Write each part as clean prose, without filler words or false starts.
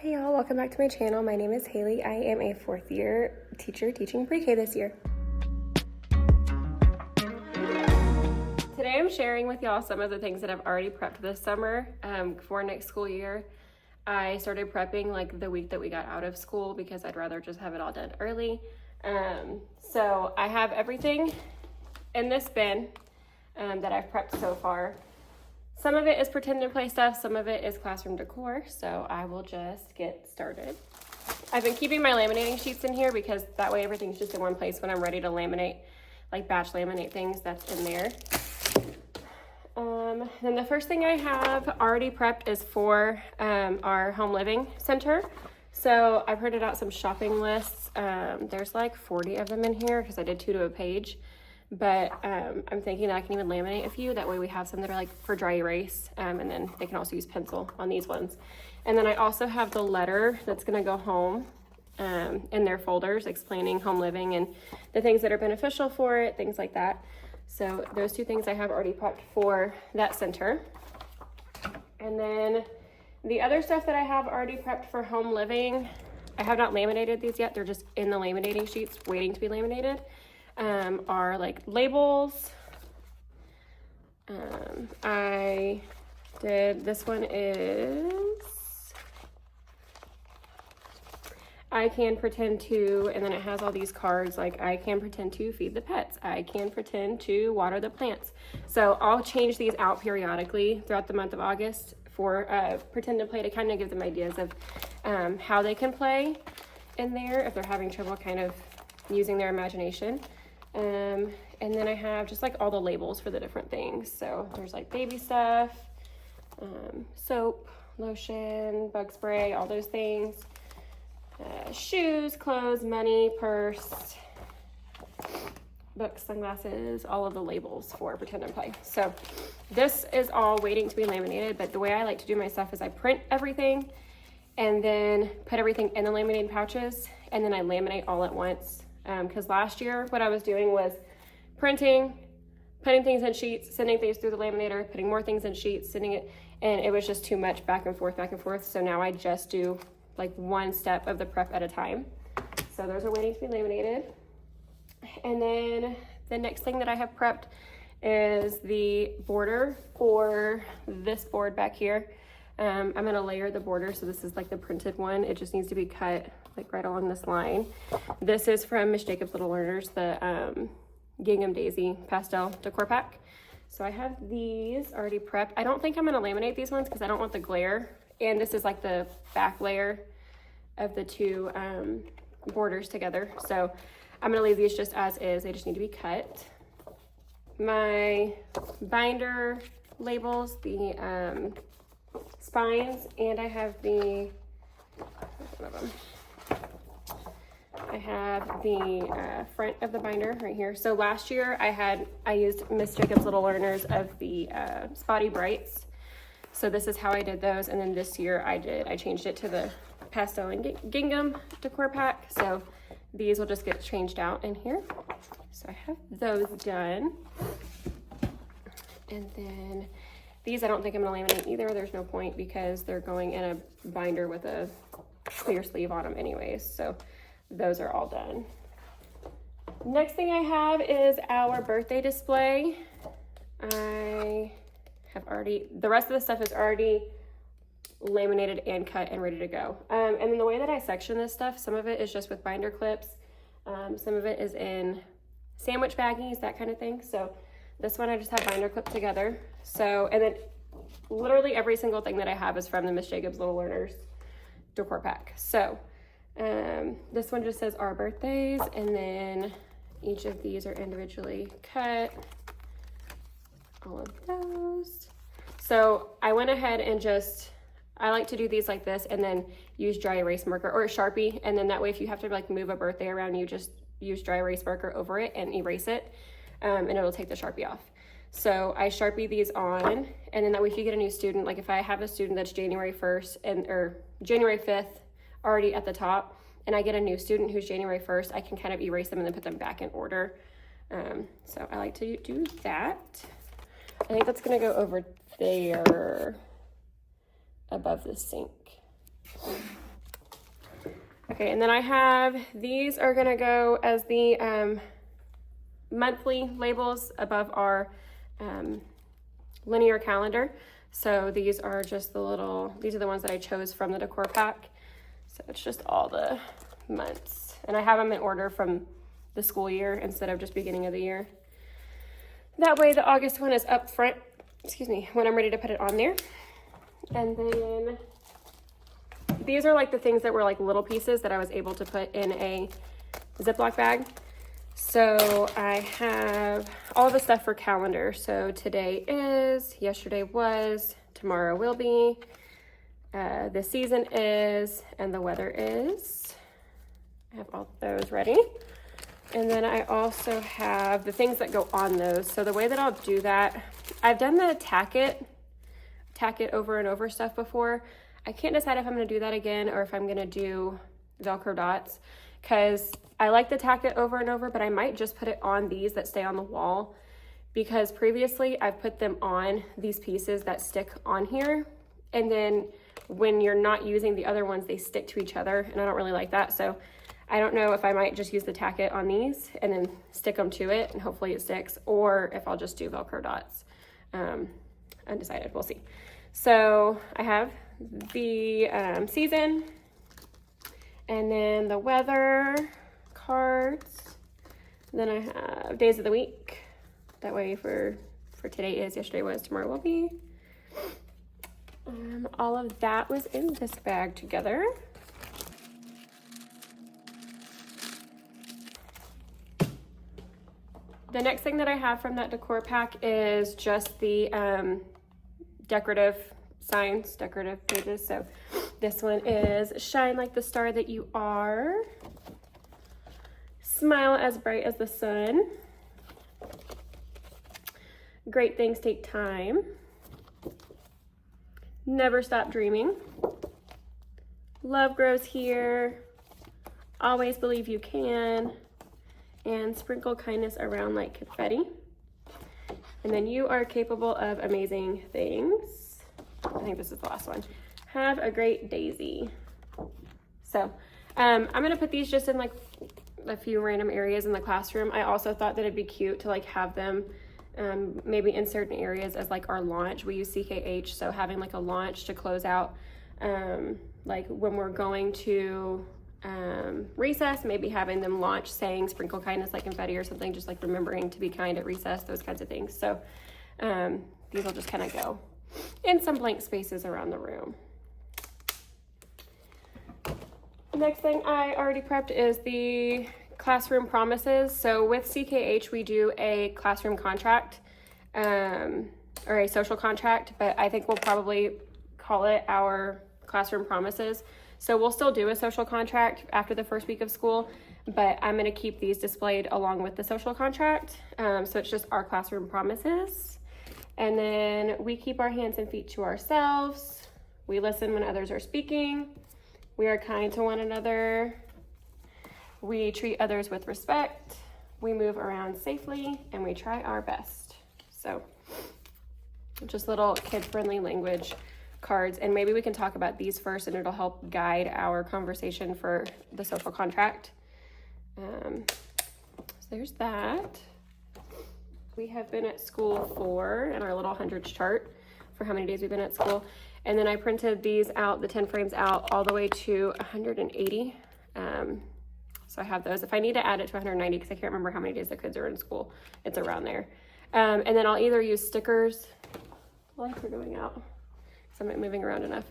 Hey y'all, welcome back to my channel. My name is Haley. I am a 4th year teacher teaching pre-K this year. Today I'm sharing with y'all some of the things that I've already prepped this summer for next school year. I started prepping like the week that we got out of school because I'd rather just have it all done early. So I have everything in this bin that I've prepped so far. Some of it is pretend to play stuff, some of it is classroom decor, so I will just get started. I've been keeping my laminating sheets in here because that way everything's just in one place when I'm ready to laminate, like batch laminate things, that's in there. Then the first thing I have already prepped is for our home living center. So I printed out some shopping lists. There's like 40 of them in here because I did 2 to a page. But I'm thinking that I can even laminate a few. That way we have some that are like for dry erase. And then they can also use pencil on these ones. And then I also have the letter that's gonna go home in their folders explaining home living and the things that are beneficial for it, things like that. So those 2 things I have already prepped for that center. And then the other stuff that I have already prepped for home living, I have not laminated these yet. They're just in the laminating sheets waiting to be laminated. Are like labels. I did, this one is, I can pretend to, and then it has all these cards like I can pretend to feed the pets. I can pretend to water the plants. So I'll change these out periodically throughout the month of August for pretend to play to kind of give them ideas of how they can play in there if they're having trouble kind of using their imagination. And then I have just like all the labels for the different things. So there's like baby stuff, soap, lotion, bug spray, all those things, shoes, clothes, money, purse, books, sunglasses, all of the labels for pretend and play. So this is all waiting to be laminated, but the way I like to do my stuff is I print everything and then put everything in the laminated pouches and then I laminate all at once. Because last year what I was doing was printing, putting things in sheets, sending things through the laminator, putting more things in sheets, sending it, and it was just too much back and forth. So now I just do like one step of the prep at a time. So those are waiting to be laminated. And then the next thing that I have prepped is the border for this board back here. I'm gonna layer the border, so this is like the printed one. It just needs to be cut like right along this line. This is from Miss Jacob's Little Learners, the Gingham Daisy pastel decor pack. So I have these already prepped. I don't think I'm gonna laminate these ones because I don't want the glare. And this is like the back layer of the 2 borders together. So I'm gonna leave these just as is. They just need to be cut. My binder labels, the spines, and I have the, one of them. I have the front of the binder right here. So last year I used Miss Jacob's Little Learners of the Spotty Brights. So this is how I did those. And then this year I changed it to the pastel and gingham decor pack. So these will just get changed out in here. So I have those done. And then these I don't think I'm gonna laminate either. There's no point because they're going in a binder with a clear sleeve on them anyways. So those are all done. Next thing I have is our birthday display. I have already, the rest of the stuff is already laminated and cut and ready to go. And then the way that I section this stuff, some of it is just with binder clips. Some of it is in sandwich baggies, that kind of thing. So this one I just have binder clipped together. So, and then literally every single thing that I have is from the Miss Jacob's Little Learners decor pack. So this one just says our birthdays, and then each of these are individually cut, all of those. So I went ahead and just, I like to do these like this and then use dry erase marker or a Sharpie, and then that way if you have to like move a birthday around, you just use dry erase marker over it and erase it, and it'll take the Sharpie off. So I Sharpie these on, and then that way if you get a new student, like if I have a student that's January 1st or January 5th already at the top, and I get a new student who's January 1st, I can kind of erase them and then put them back in order. So I like to do that. I think that's gonna go over there above the sink. Okay, and then I have, these are gonna go as the monthly labels above our linear calendar. So these are just these are the ones that I chose from the Decor pack. So it's just all the months. And I have them in order from the school year instead of just beginning of the year. That way the August one is up front, excuse me, when I'm ready to put it on there. And then these are like the things that were like little pieces that I was able to put in a Ziploc bag. So I have all the stuff for calendar. So today is, yesterday was, tomorrow will be, the season is, and the weather is. I have all those ready. And then I also have the things that go on those. So the way that I'll do that, I've done the tack it over and over stuff before. I can't decide if I'm gonna do that again or if I'm gonna do Velcro dots, because I like the tack it over and over, but I might just put it on these that stay on the wall, because previously I've put them on these pieces that stick on here, and then when you're not using the other ones, they stick to each other, and I don't really like that. So I don't know if I might just use the tack it on these and then stick them to it and hopefully it sticks, or if I'll just do Velcro dots. Undecided, we'll see. So I have the season, and then the weather cards. Then I have days of the week. That way for today is, yesterday was, tomorrow will be. All of that was in this bag together. The next thing that I have from that Decor pack is just the decorative signs, decorative pages. So this one is shine like the star that you are, smile as bright as the sun, great things take time, never stop dreaming, love grows here, always believe you can, and sprinkle kindness around like confetti. And then you are capable of amazing things. I think this is the last one. Have a great daisy. So I'm gonna put these just in like a few random areas in the classroom. I also thought that it'd be cute to like have them maybe in certain areas as like our launch. We use CKH, so having like a launch to close out like when we're going to recess, maybe having them launch saying sprinkle kindness like confetti or something, just like remembering to be kind at recess, those kinds of things. So these will just kind of go in some blank spaces around the room. Next thing I already prepped is the classroom promises. So with CKH, we do a classroom contract or a social contract, but I think we'll probably call it our classroom promises. So we'll still do a social contract after the first week of school, but I'm gonna keep these displayed along with the social contract. So it's just our classroom promises. And then we keep our hands and feet to ourselves. We listen when others are speaking. We are kind to one another. We treat others with respect. We move around safely, and we try our best. So just little kid-friendly language cards, and maybe we can talk about these first, and it'll help guide our conversation for the social contract. So there's that. We have been at school for, in our little hundreds chart, for how many days we've been at school. And then I printed these out, the 10 frames out, all the way to 180. So I have those. If I need to add it to 190, because I can't remember how many days the kids are in school, it's around there. And then I'll either use stickers. Lights are going out, so I'm not moving around enough.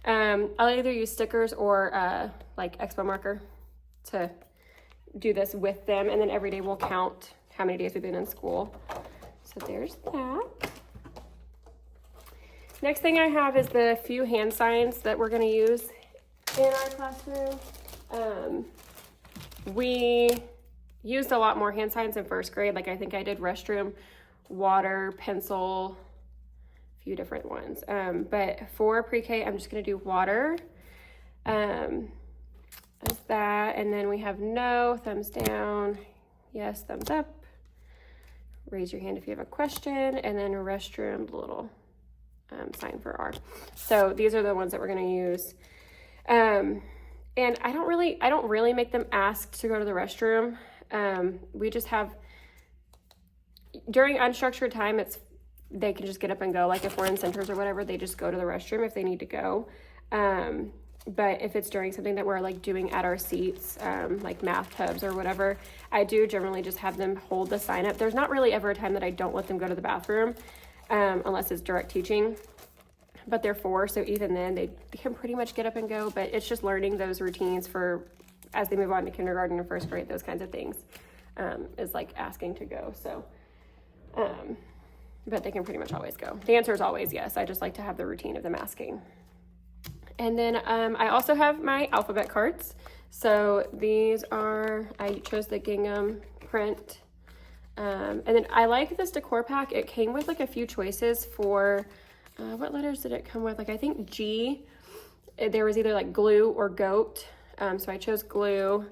I'll either use stickers or like expo marker to do this with them, and then every day we'll count how many days we've been in school. So there's that. Next thing I have is the few hand signs that we're gonna use in our classroom. We used a lot more hand signs in first grade. Like I think I did restroom, water, pencil, a few different ones. But for pre-K, I'm just gonna do water. As that, and then we have no, thumbs down, yes, thumbs up. Raise your hand if you have a question, and then restroom, the little sign for R. So these are the ones that we're gonna use. And And I don't really make them ask to go to the restroom. We just have, during unstructured time, they can just get up and go. Like if we're in centers or whatever, they just go to the restroom if they need to go. But if it's during something that we're like doing at our seats, like math tubs or whatever, I do generally just have them hold the sign up. There's not really ever a time that I don't let them go to the bathroom, unless it's direct teaching, but they're 4. So even then they can pretty much get up and go, but it's just learning those routines for, as they move on to kindergarten and first grade, those kinds of things, is like asking to go. So, but they can pretty much always go. The answer is always yes. I just like to have the routine of them asking. And then I also have my alphabet cards. So these are, I chose the gingham print. And then I like this decor pack. It came with like a few choices for, what letters did it come with? Like I think G, there was either like glue or goat. So I chose glue.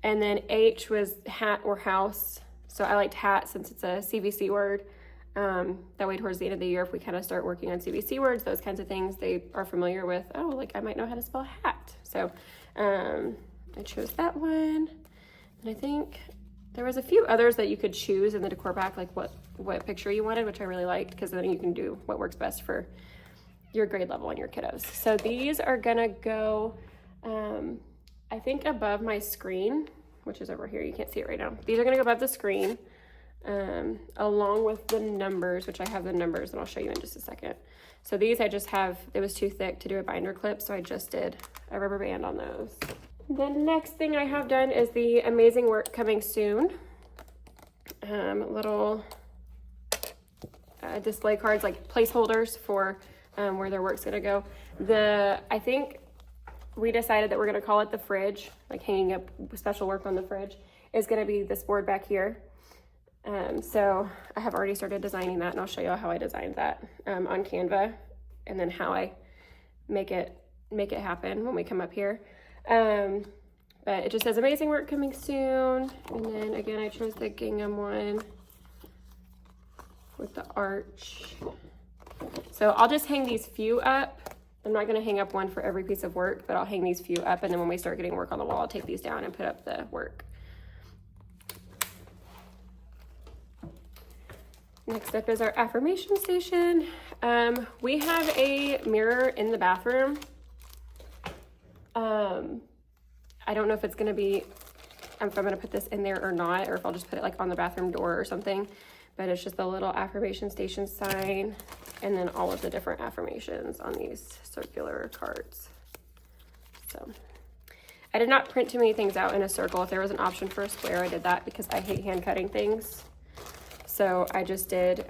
And then H was hat or house. So I liked hat since it's a CVC word. That way towards the end of the year, if we kind of start working on CVC words, those kinds of things, they are familiar with, oh, like I might know how to spell hat. So I chose that one. And I think there was a few others that you could choose in the decor pack, like what picture you wanted, which I really liked, because then you can do what works best for your grade level and your kiddos. So these are gonna go, I think above my screen, which is over here. You can't see it right now. These are gonna go above the screen. Along with the numbers, which I have the numbers and I'll show you in just a second. So these I just have, it was too thick to do a binder clip, so I just did a rubber band on those. The next thing I have done is the amazing work coming soon. Little display cards, like placeholders for where their work's gonna go. I think we decided that we're gonna call it the fridge, like hanging up special work on the fridge, is gonna be this board back here. So I have already started designing that, and I'll show you how I designed that on Canva, and then how I make it happen when we come up here. But it just says amazing work coming soon. And then again, I chose the gingham one with the arch. So I'll just hang these few up. I'm not going to hang up one for every piece of work, but I'll hang these few up, and then when we start getting work on the wall, I'll take these down and put up the work. Next up is our affirmation station. We have a mirror in the bathroom. I don't know if it's gonna be, if I'm gonna put this in there or not, or if I'll just put it like on the bathroom door or something, but it's just a little affirmation station sign, and then all of the different affirmations on these circular cards. So I did not print too many things out in a circle. If there was an option for a square, I did that because I hate hand cutting things. So I just did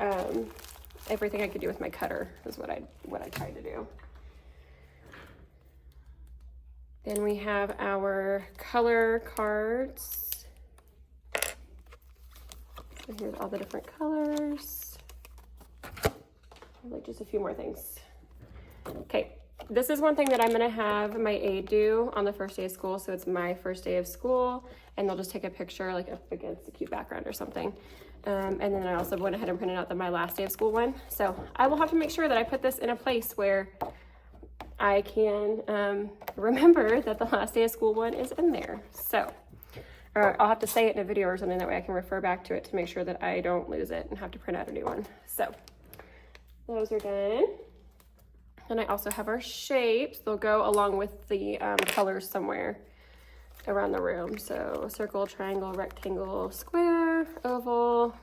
everything I could do with my cutter is what I tried to do. Then we have our color cards. So here's all the different colors. Like just a few more things. Okay, this is one thing that I'm gonna have my aide do on the first day of school. So it's my first day of school, and they'll just take a picture like up against a cute background or something. And then I also went ahead and printed out my last day of school one. So I will have to make sure that I put this in a place where I can remember that the last day of school one is in there. So, or I'll have to say it in a video or something, that way I can refer back to it to make sure that I don't lose it and have to print out a new one. So those are done. And I also have our shapes. They'll go along with the colors somewhere around the room. So circle, triangle, rectangle, square, oval,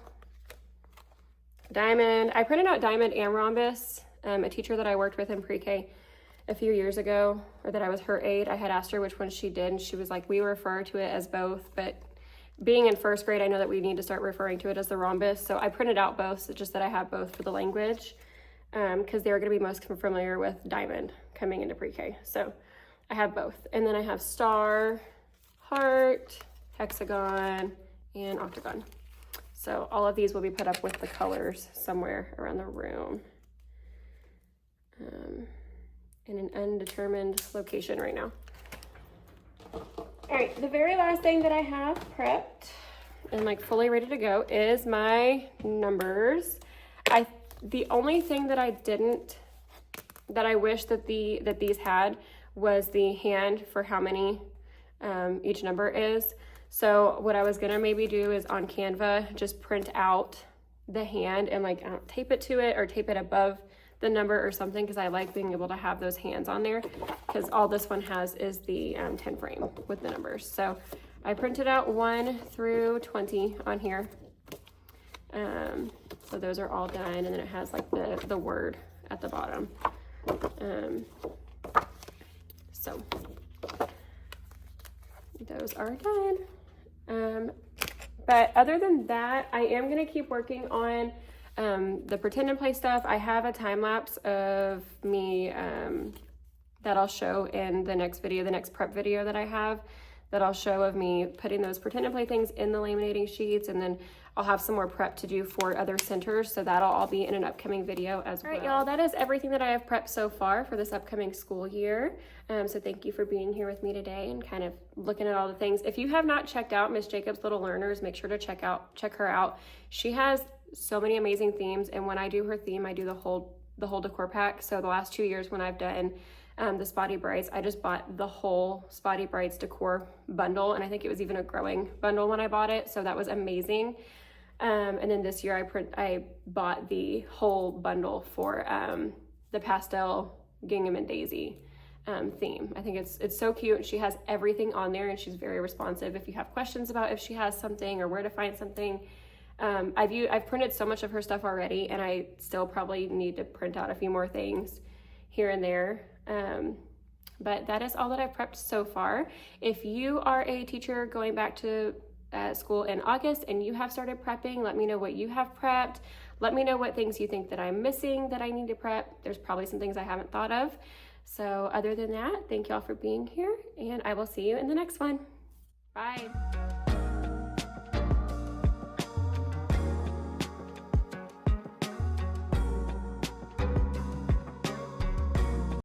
diamond. I printed out diamond and rhombus. A teacher that I worked with in pre-K a few years ago, or that I was her aide, I had asked her which one she did, and she was like, we refer to it as both, but being in first grade, I know that we need to start referring to it as the rhombus. So I printed out both, so just that I have both for the language, because they're going to be most familiar with diamond coming into pre-K. So I have both. And then I have star, heart, hexagon, and octagon. So all of these will be put up with the colors somewhere around the room. In an undetermined location right now. All right, the very last thing that I have prepped and like fully ready to go is my numbers. The only thing that I wish that these had was the hand for how many each number is. So what I was gonna maybe do is on Canva, just print out the hand and like tape it to it or tape it above the number or something, because I like being able to have those hands on there, because all this one has is the 10 frame with the numbers. So I printed out 1 through 20 on here. So those are all done, and then it has like the word at the bottom. So those are done. But other than that, I am gonna keep working on the pretend and play stuff. I have a time lapse of me that I'll show in the next video, the next prep video that I have, that I'll show of me putting those pretend and play things in the laminating sheets, and then I'll have some more prep to do for other centers, so that'll all be in an upcoming video as well. All right, y'all, that is everything that I have prepped so far for this upcoming school year. So thank you for being here with me today and kind of looking at all the things. If you have not checked out Miss Jacobs Little Learners, make sure to check her out. She has so many amazing themes, and when I do her theme, I do the whole decor pack. So the last 2 years when I've done the Spotty Brights, I just bought the whole Spotty Brights decor bundle, and I think it was even a growing bundle when I bought it, so that was amazing. And then this year I bought the whole bundle for the pastel gingham and daisy theme. I think it's so cute. She has everything on there, and she's very responsive if you have questions about if she has something or where to find something. I've printed so much of her stuff already, and I still probably need to print out a few more things here and there. But that is all that I've prepped so far. If you are a teacher going back to school in August and you have started prepping, let me know what you have prepped. Let me know what things you think that I'm missing that I need to prep. There's probably some things I haven't thought of. So other than that, thank y'all for being here, and I will see you in the next one. Bye.